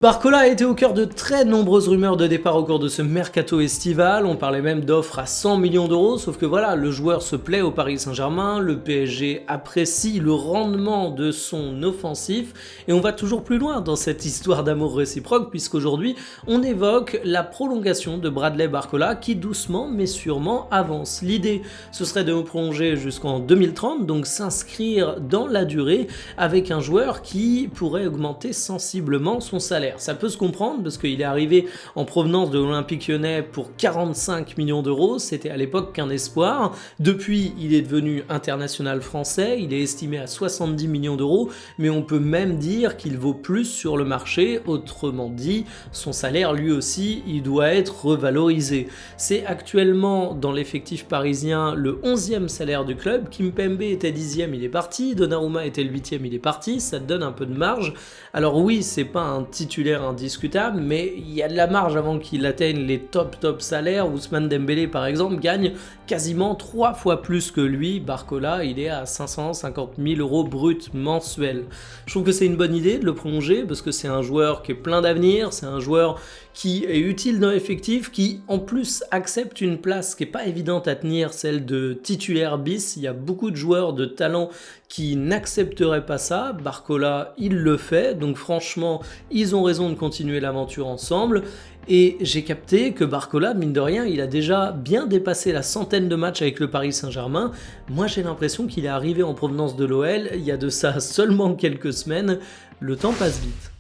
Barcola a été au cœur de très nombreuses rumeurs de départ au cours de ce mercato estival, on parlait même d'offres à 100 millions d'euros, sauf que voilà, le joueur se plaît au Paris Saint-Germain, le PSG apprécie le rendement de son offensif, et on va toujours plus loin dans cette histoire d'amour réciproque, puisqu'aujourd'hui on évoque la prolongation de Bradley Barcola qui doucement mais sûrement avance. L'idée, ce serait de prolonger jusqu'en 2030, donc s'inscrire dans la durée avec un joueur qui pourrait augmenter sensiblement son salaire. Ça peut se comprendre parce qu'il est arrivé en provenance de l'Olympique Lyonnais pour 45 millions d'euros, c'était à l'époque qu'un espoir. Depuis, il est devenu international français, il est estimé à 70 millions d'euros, mais on peut même dire qu'il vaut plus sur le marché, autrement dit, son salaire lui aussi, il doit être revalorisé. C'est actuellement dans l'effectif parisien le 11e salaire du club, Kimpembe était 10e, il est parti, Donnarumma était le 8e, il est parti, ça donne un peu de marge. Alors oui, c'est pas un titulaire indiscutable, mais il y a de la marge avant qu'il atteigne les top salaires. Ousmane Dembélé par exemple gagne quasiment 3 fois plus que lui. Barcola, il est à 550 000 euros brut mensuels. Je trouve que c'est une bonne idée de le prolonger parce que c'est un joueur qui est plein d'avenir, c'est un joueur qui est utile dans l'effectif, qui en plus accepte une place qui n'est pas évidente à tenir, celle de titulaire bis. Il y a beaucoup de joueurs de talent qui n'accepteraient pas ça. Barcola, il le fait, donc franchement, ils ont raison de continuer l'aventure ensemble. Et j'ai capté que Barcola, mine de rien, il a déjà bien dépassé la centaine de matchs avec le Paris Saint-Germain. Moi, j'ai l'impression qu'il est arrivé en provenance de l'OL il y a de ça seulement quelques semaines. Le temps passe vite.